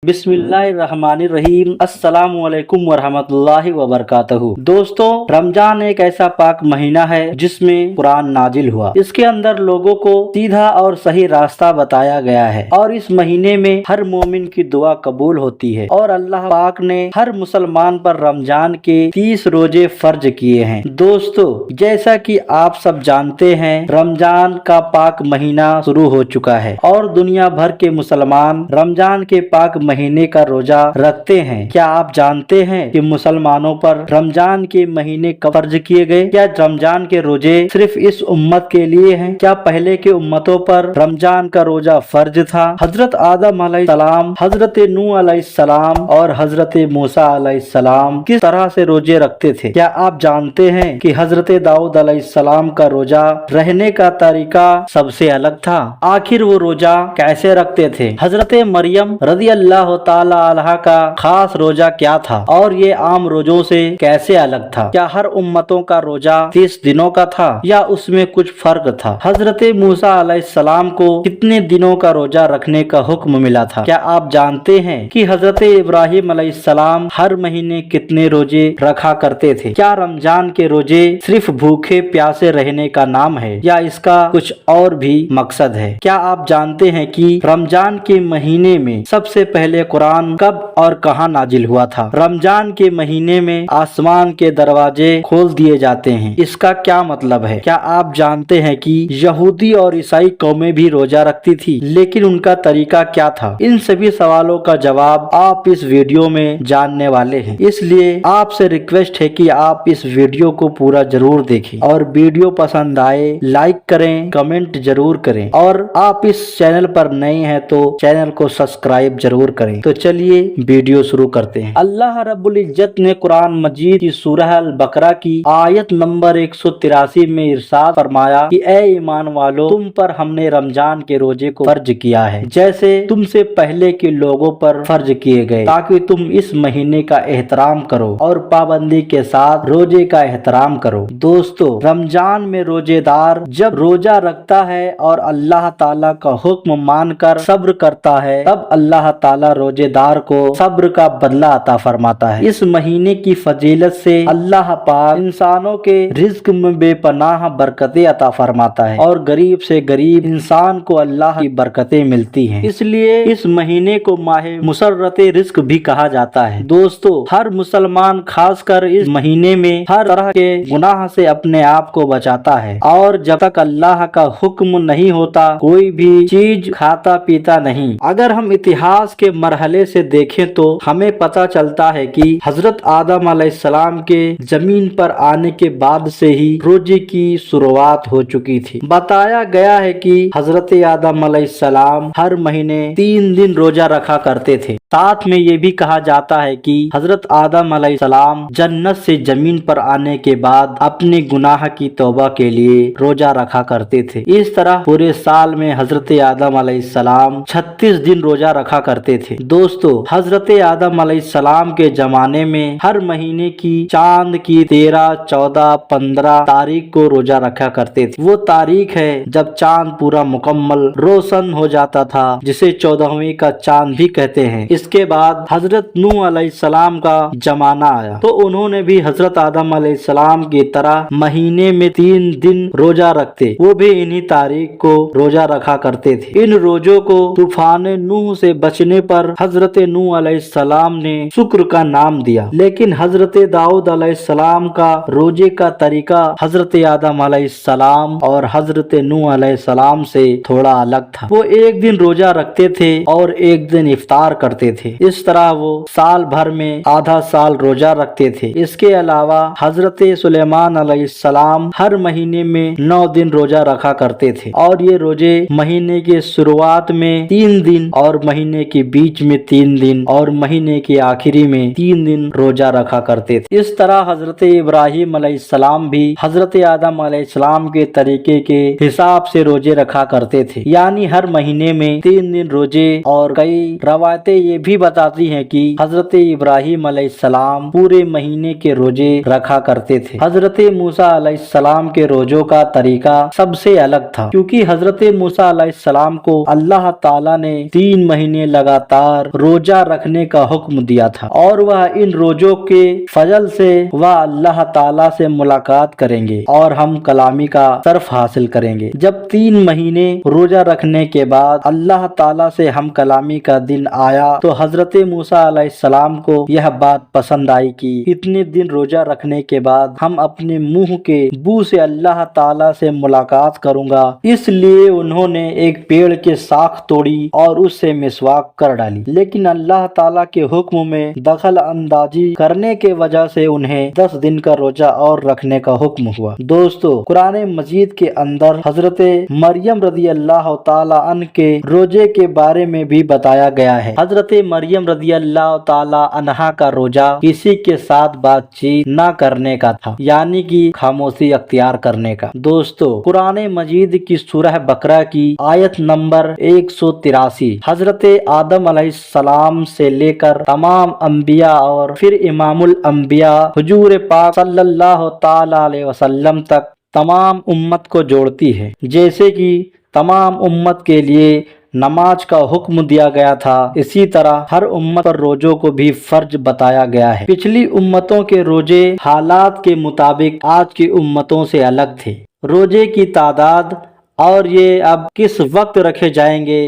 बिस्मिल्लाहिर्रहमानिर्रहीम। अस्सलाम वालेकुम वरहमतुल्लाहि वबरकातुहू। दोस्तों, रमजान एक ऐसा पाक महीना है जिसमें कुरान नाजिल हुआ। इसके अंदर लोगों को सीधा और सही रास्ता बताया गया है और इस महीने में हर मोमिन की दुआ कबूल होती है और अल्लाह पाक ने हर मुसलमान पर रमजान के 30 रोजे फर्ज किए हैं। दोस्तों, जैसा कि आप सब जानते हैं, रमजान का पाक महीना शुरू हो चुका है और दुनिया भर के मुसलमान रमजान के पाक महीने का रोजा रखते हैं। क्या आप जानते हैं कि मुसलमानों पर रमजान के महीने कब फर्ज किए गए? क्या रमजान के रोजे सिर्फ इस उम्मत के लिए हैं? क्या पहले के उम्मतों पर रमजान का रोजा फर्ज था? हजरत आदम अलैहिस्सलाम, हजरत नूह अलैहिस्सलाम और हजरत मूसा अलैहिस्सलाम किस तरह से रोजे रखते थे? क्या आप जानते हैं कि हजरत दाऊद अलैहिस्सलाम का रोजा रहने का तरीका सबसे अलग था? आखिर वो रोजा कैसे रखते थे? हजरत मरियम रज़ी अल्लाह ताला अन्हा का खास रोजा क्या था और ये आम रोजों से कैसे अलग था? क्या हर उम्मतों का रोजा 30 दिनों का था या उसमें कुछ फर्क था? हजरत मूसा अलैहिस्सलाम को कितने दिनों का रोजा रखने का हुक्म मिला था? क्या आप जानते हैं कि हजरत इब्राहिम अलैहिस्सलाम हर महीने कितने रोजे रखा करते थे? क्या रमजान के रोजे सिर्फ भूखे प्यासे रहने का नाम है या इसका कुछ और भी मकसद है? क्या आप जानते हैं कि रमजान के महीने में सबसे पहले कुरान कब और कहां नाजिल हुआ था? रमजान के महीने में आसमान के दरवाजे खोल दिए जाते हैं। इसका क्या मतलब है? क्या आप जानते हैं कि यहूदी और ईसाई कौमें भी रोजा रखती थी, लेकिन उनका तरीका क्या था? इन सभी सवालों का जवाब आप इस वीडियो में जानने वाले हैं, इसलिए आपसे रिक्वेस्ट है कि आप इस वीडियो को पूरा जरूर देखें और वीडियो पसंद आए लाइक करें, कमेंट जरूर करें और आप इस चैनल पर नए हैं तो चैनल को सब्सक्राइब जरूर करें। तो चलिए वीडियो शुरू करते हैं। अल्लाह रब्बुल इज्जत ने कुरान मजीद की सूरह अल बकरा की आयत नंबर 183 में इरशाद फरमाया कि ए ईमान वालों, तुम पर हमने रमजान के रोजे को फर्ज किया है जैसे तुमसे पहले के लोगों पर फर्ज किए गए, ताकि तुम इस महीने का एहतराम करो और पाबंदी के साथ रोजे का एहतराम करो। दोस्तों, रमजान में रोजेदार जब रोजा रखता है और अल्लाह ताला का हुक्म मानकर सब्र करता है, तब अल्लाह ताला रोजेदार को सब्र का बदला अता फरमाता है। इस महीने की फजीलत से अल्लाह पाक इंसानों के रिज्क में बेपनाह बरकतें अता फरमाता है और गरीब से गरीब इंसान को अल्लाह की बरकतें मिलती हैं। इसलिए इस महीने को माहे मुसर्रत रिज्क भी कहा जाता है। दोस्तों, हर मुसलमान खासकर इस महीने में हर तरह के गुनाह से अपने आप को बचाता है और जब तक अल्लाह का हुक्म नहीं होता कोई भी चीज खाता पीता नहीं। अगर हम इतिहास के मरहले से देखें तो हमें पता चलता है कि हजरत आदम अलैहिस्सलाम के जमीन पर आने के बाद से ही रोजे की शुरुआत हो चुकी थी। बताया गया है कि हजरत आदम अलैहिस्सलाम हर महीने 3 दिन रोजा रखा करते थे। साथ में ये भी कहा जाता है कि हजरत आदम अलैहिस्सलाम जन्नत से जमीन पर आने के बाद अपने गुनाह की तौबा के लिए रोजा रखा करते थे। इस तरह पूरे साल में हजरत आदम अलैहिस्सलाम 36 दिन रोजा रखा करते थे। दोस्तों, हजरत आदम अलैहिस्सलाम के जमाने में हर महीने की चांद की 13, 14, 15 तारीख को रोजा रखा करते थे। वो तारीख है जब चांद पूरा मुकम्मल रोशन हो जाता था, जिसे 14वीं का चांद भी कहते हैं। इसके बाद हजरत नूह अलैहिस्सलाम का जमाना आया तो उन्होंने भी हजरत आदम अलैहिस्सलाम की तरह महीने में 3 दिन रोजा रखते, वो भी इन्हीं तारीख को रोजा रखा करते थे। इन रोजों को तूफान नूह से बचने पर हजरत नूह अलैहिस्सलाम ने शुक्र का नाम दिया, लेकिन हजरत दाऊद अलैहिस्सलाम का रोजे का तरीका हजरत आदम अलैहिस्सलाम और हजरत नूह अलैहिस्सलाम से थोड़ा अलग था। वो एक दिन रोजा रखते थे और एक दिन इफ्तार करते थे। इस तरह वो साल भर में आधा साल रोजा रखते थे। इसके अलावा हजरत सुलेमान अलैहिस्सलाम हर महीने में 9 दिन रोजा रखा करते थे और ये रोजे महीने के शुरुआत में 3 दिन और महीने के बीच में 3 दिन और महीने के आखिरी में 3 दिन रोजा रखा करते थे। इस तरह हजरत इब्राहिम अलैहिस्सलाम भी हजरत आदम अलैहिस्सलाम के तरीके के हिसाब से रोजे रखा करते थे, यानी हर महीने में 3 दिन रोजे। और कई रवायतें ये भी बताती हैं कि हजरत इब्राहिम अलैहिस्सलाम पूरे महीने के रोजे रखा करते थे। हजरत मूसा अलैहिस्सलाम के रोजों का तरीका सबसे अलग था, क्योंकि हजरत मूसा अलैहिस्सलाम को अल्लाह ताला ने 3 महीने लगातार लगातार रोजा रखने का हुक्म दिया था और वह इन रोजों के फजल से वह अल्लाह ताला से मुलाकात करेंगे और हम कलामी का शर्फ हासिल करेंगे। जब 3 महीने रोजा रखने के बाद अल्लाह ताला से हम कलामी का दिन आया तो हजरत मूसा अलैहिस्सलाम को यह बात पसंद आई कि इतने दिन रोजा रखने के बाद हम अपने मुंह के बू से अल्लाह ताला से मुलाकात करूंगा, इसलिए उन्होंने एक पेड़ के साख तोड़ी और उससे मिसवाक कर डाली। लेकिन अल्लाह ताला के हुक्म में दखल अंदाजी करने के वजह से उन्हें 10 दिन का रोजा और रखने का हुक्म हुआ। दोस्तों, कुरान मजीद के अंदर हजरत मरियम रदी अल्लाह ताला अन्हा के रोजे के बारे में भी बताया गया है। हजरत मरियम रदी अल्लाह ताला अन्हा का रोजा किसी के साथ बातचीत न करने का था, यानी कि खामोशी अख्तियार करने का। दोस्तों, कुरान मजीद की सूरह बकरा की आयत नंबर 183 हजरत आदम अलैहिस्सलाम से लेकर तमाम अंबिया और फिर इमामुल अंबिया हुजूर पाक सल्लल्लाहु ताला अलैहि वसल्लम तक तमाम उम्मत को जोड़ती है। जैसे कि तमाम उम्मत के लिए नमाज का हुक्म दिया गया था, इसी तरह हर उम्मत पर रोजों को भी फर्ज बताया गया है। पिछली उम्मतों के रोजे हालात के मुताबिक आज की उम्मतों से अलग थे। रोजे की तादाद और ये अब किस वक्त रखे जाएंगे,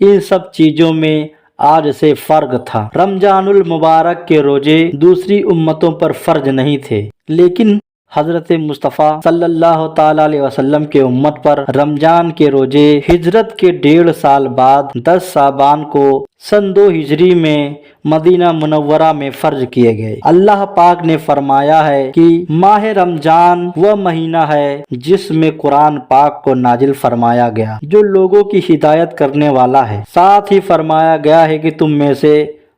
इन सब चीजों में आज से फर्क था। रमजानुल मुबारक के रोजे दूसरी उम्मतों पर फर्ज नहीं थे, लेकिन हजरत मुस्तफ़ा सल्लल्लाहु ताला अलैहि वसल्लम के उम्मत पर रमजान के रोजे हिजरत के 1.5 साल बाद 10 साबान को सन 2 हिजरी में मदीना मुनव्वरा में फर्ज किए गए। अल्लाह पाक ने फरमाया है कि माह रमजान वह महीना है जिसमें कुरान पाक को नाजिल फरमाया गया, जो लोगों की हिदायत करने वाला है। साथ ही फरमाया गया है कि तुम में से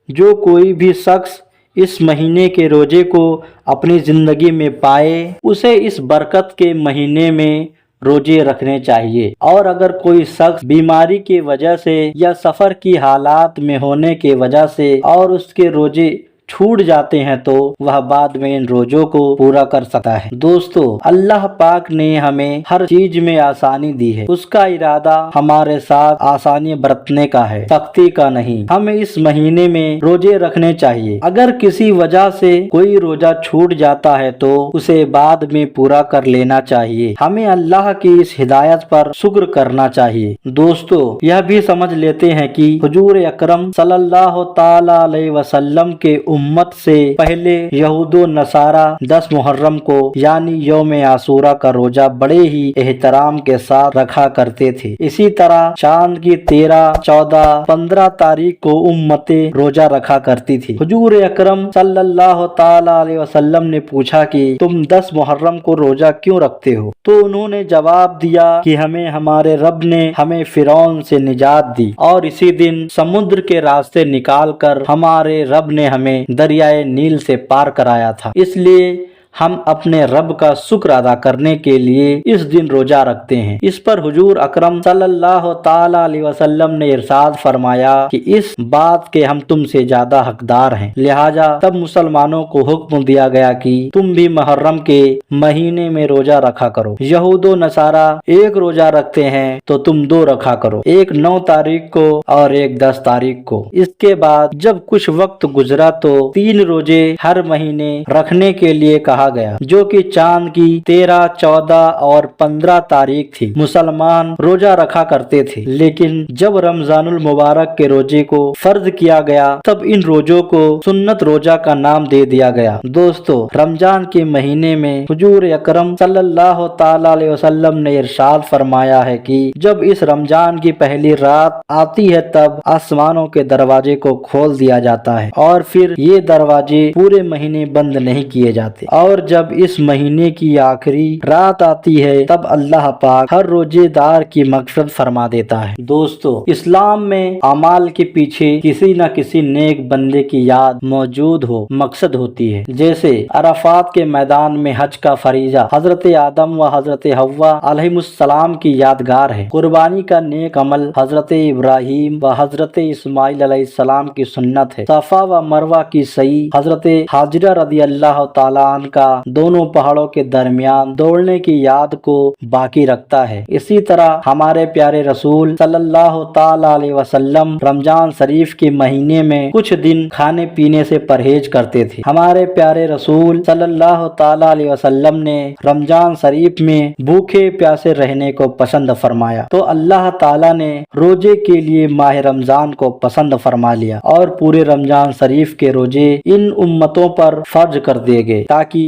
जो कोई भी शख्स इस महीने के रोजे को अपनी जिंदगी में पाए, उसे इस बरकत के महीने में रोजे रखने चाहिए। और अगर कोई शख्स बीमारी की वजह से या सफर की हालात में होने के वजह से और उसके रोजे छूट जाते हैं तो वह बाद में इन रोजों को पूरा कर सकता है। दोस्तों, अल्लाह पाक ने हमें हर चीज में आसानी दी है। उसका इरादा हमारे साथ आसानी बरतने का है, सख्ती का नहीं। हमें इस महीने में रोजे रखने चाहिए। अगर किसी वजह से कोई रोजा छूट जाता है तो उसे बाद में पूरा कर लेना चाहिए। हमें अल्लाह की इस हिदायत पर शुक्र करना चाहिए। दोस्तों, यह भी समझ लेते हैं कि हुजूर अकरम सल्लल्लाहु ताला अलैहि वसल्लम के उम्मत से पहले यहूदो नसारा 10 मुहर्रम को यानी यौम आशूरा का रोजा बड़े ही एहतराम के साथ रखा करते थे। इसी तरह चांद की 13, 14, 15 तारीख को उम्मते रोजा रखा करती थी। हुजूर अकरम सल्लल्लाहु ताला अलैहि वसल्लम ने पूछा कि तुम 10 मुहर्रम को रोजा क्यों रखते हो? तो उन्होंने जवाब दिया कि हमें हमारे रब ने हमें फिरौन से निजात दी और इसी दिन समुद्र के रास्ते निकाल कर हमारे रब ने हमें दरियाए नील से पार कराया था, इसलिए हम अपने रब का शुक्र अदा करने के लिए इस दिन रोजा रखते हैं। इस पर हुजूर अकरम सल्लल्लाहु ताला अलैहि वसल्लम ने इरशाद फरमाया कि इस बात के हम तुमसे ज्यादा हकदार हैं। लिहाजा तब मुसलमानों को हुक्म दिया गया कि तुम भी मुहर्रम के महीने में रोजा रखा करो। यहूदो नसारा एक रोजा रखते हैं तो तुम 2 रखा करो, एक 9 तारीख को और एक 10 तारीख को। इसके बाद जब कुछ वक्त गुजरा तो 3 रोजे हर महीने रखने के लिए कहा गया, जो कि चांद की 13, 14 और 15 तारीख थी। मुसलमान रोजा रखा करते थे, लेकिन जब रमजानुल मुबारक के रोजे को फर्ज किया गया तब इन रोजों को सुन्नत रोजा का नाम दे दिया गया। दोस्तों, रमजान के महीने में हुजूर अकरम सल्लल्लाहु ताला अलैहि वसल्लम ने इरशाद फरमाया है कि जब इस रमजान की पहली रात आती है तब आसमानों के दरवाजे को खोल दिया जाता है और फिर ये दरवाजे पूरे महीने बंद नहीं किए जाते। और जब इस महीने की आखिरी रात आती है तब अल्लाह पाक हर रोजेदार की मगफिरत फरमा देता है। दोस्तों, इस्लाम में अमाल के पीछे किसी न किसी नेक बंदे की याद मौजूद हो मकसद होती है। जैसे अराफात के मैदान में हज का फरीजा हजरत आदम व हजरत हव्वा अलैहिमुस्सलाम की यादगार है। कुर्बानी का नेक अमल हजरत इब्राहिम व हजरत इस्माइल अलैहिस्सलाम की सुन्नत है। सफा व मरवा की सही हजरत हाजिरा रदी अल्लाह ताला अन्हा का दोनों पहाड़ों के दरमियान दौड़ने की याद को बाकी रखता है। इसी तरह हमारे प्यारे रसूल सल्लल्लाहु ताला अलैहि वसल्लम रमजान शरीफ के महीने में कुछ दिन खाने पीने से परहेज करते थे। हमारे प्यारे रसूल सल्लल्लाहु ताला अलैहि वसल्लम ने रमजान शरीफ में भूखे प्यासे रहने को पसंद फरमाया, तो अल्लाह ताला ने रोजे के लिए माह रमजान को पसंद फरमा लिया और पूरे रमजान शरीफ के रोजे इन उम्मतों पर फर्ज कर दिए गए ताकि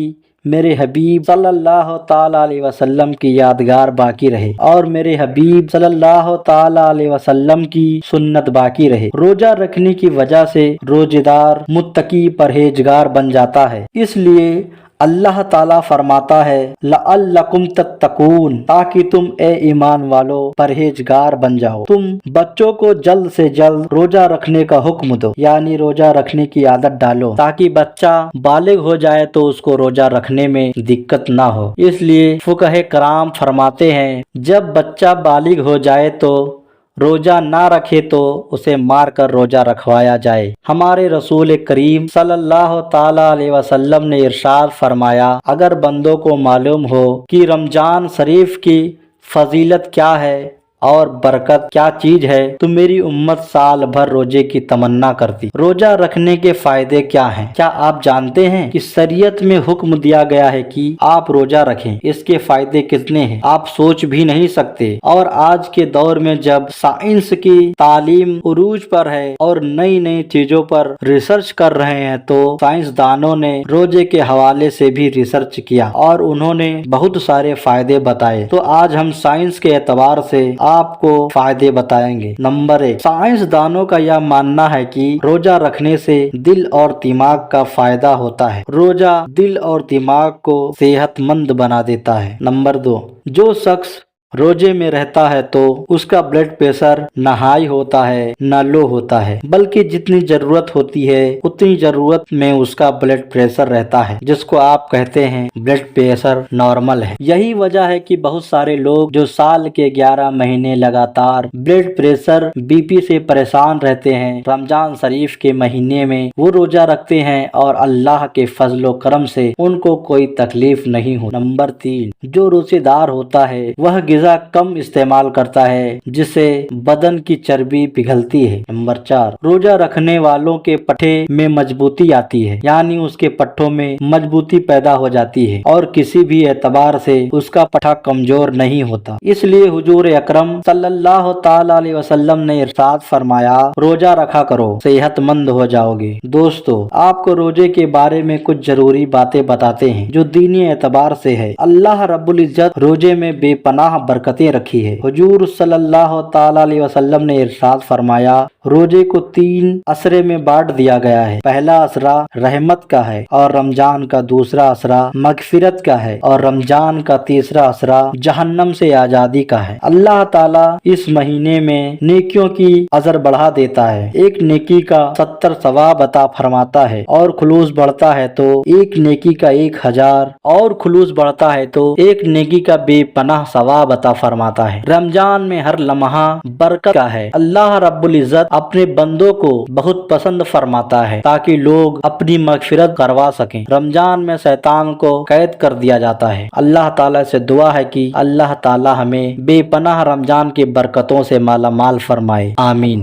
मेरे हबीब सल्लल्लाहु ताला अलैहि वसल्लम की यादगार बाकी रहे और मेरे हबीब सल्लल्लाहु ताला अलैहि वसल्लम की सुन्नत बाकी रहे। रोजा रखने की वजह से रोजेदार मुत्तकी परहेजगार बन जाता है, इसलिए अल्लाह ताला फरमाता है लअल्लकुम तत्तकून, ताकि तुम ए ईमान वालों परहेजगार बन जाओ। तुम बच्चों को जल्द से जल्द रोजा रखने का हुक्म दो, यानी रोजा रखने की आदत डालो ताकि बच्चा बालिग हो जाए तो उसको रोजा रखने में दिक्कत ना हो। इसलिए फुकहे कराम फरमाते हैं जब बच्चा बालिग हो जाए तो रोजा ना रखे तो उसे मार कर रोजा रखवाया जाए। हमारे रसूल करीम सल्लल्लाहु ताला अलैहि वसल्लम ने इरशाद फरमाया, अगर बंदों को मालूम हो कि रमजान शरीफ की फजीलत क्या है और बरकत क्या चीज है तो मेरी उम्मत साल भर रोजे की तमन्ना करती। रोजा रखने के फायदे क्या हैं? क्या आप जानते हैं कि शरीयत में हुक्म दिया गया है कि आप रोजा रखें? इसके फायदे कितने हैं आप सोच भी नहीं सकते। और आज के दौर में जब साइंस की तालीम उरूज पर है और नई नई चीजों पर रिसर्च कर रहे हैं, तो साइंसदानों ने रोजे के हवाले से भी रिसर्च किया और उन्होंने बहुत सारे फायदे बताए। तो आज हम साइंस के एतबार से आपको फायदे बताएंगे। नंबर 1, साइंसदानों का यह मानना है कि रोजा रखने से दिल और दिमाग का फायदा होता है। रोजा दिल और दिमाग को सेहतमंद बना देता है। नंबर 2, जो शख्स रोजे में रहता है तो उसका ब्लड प्रेशर न हाई होता है न लो होता है, बल्कि जितनी जरूरत होती है उतनी जरूरत में उसका ब्लड प्रेशर रहता है, जिसको आप कहते हैं ब्लड प्रेशर नॉर्मल है। यही वजह है कि बहुत सारे लोग जो साल के 11 महीने लगातार ब्लड प्रेशर बीपी से परेशान रहते हैं, रमजान शरीफ के महीने में वो रोजा रखते हैं और अल्लाह के फजलो करम से उनको कोई तकलीफ नहीं हो। नंबर 3, जो रोजेदार होता है वह कम इस्तेमाल करता है जिससे बदन की चर्बी पिघलती है। नंबर 4, रोजा रखने वालों के पट्टे में मजबूती आती है, यानी उसके पट्टों में मजबूती पैदा हो जाती है और किसी भी एतबार से उसका पट्टा कमजोर नहीं होता। इसलिए हुजूर अकरम सल्लल्लाहु ताला अलैहि वसल्लम ने इरशाद फरमाया, रोजा रखा करो सेहतमंद हो जाओगे। दोस्तों, आपको रोजे के बारे में कुछ जरूरी बातें बताते हैं जो दीनी एतबार से है। अल्लाह रब्बुल इज्जत रोजे में बेपनाह बरकतें रखी है। हुजूर सल्लल्लाहु ताला अलैहि वसल्लम ने इरशाद फरमाया, रोजे को 3 असरे में बांट दिया गया है। पहला असरा रहमत का है और रमजान का दूसरा असरा मगफिरत का है और रमजान का तीसरा असरा जहन्नम से आजादी का है। अल्लाह ताला इस महीने में नेकियों की अजर बढ़ा देता है। एक नेकी का 70 सवाब अता फरमाता है और खुलूस बढ़ता है तो एक नेकी का 1000 और खुलूस बढ़ता है तो एक नेकी का बेपनाह सवाब अता फरमाता है। रमजान में हर लम्हा बरकत का है। अल्लाह रब्बुल इज्जत अपने बंदों को बहुत पसंद फरमाता है ताकि लोग अपनी मगफिरत करवा सकें। रमजान में शैतान को कैद कर दिया जाता है। अल्लाह ताला से दुआ है कि अल्लाह ताला हमें बेपनाह रमजान की बरकतों से माला माल फरमाए। आमीन।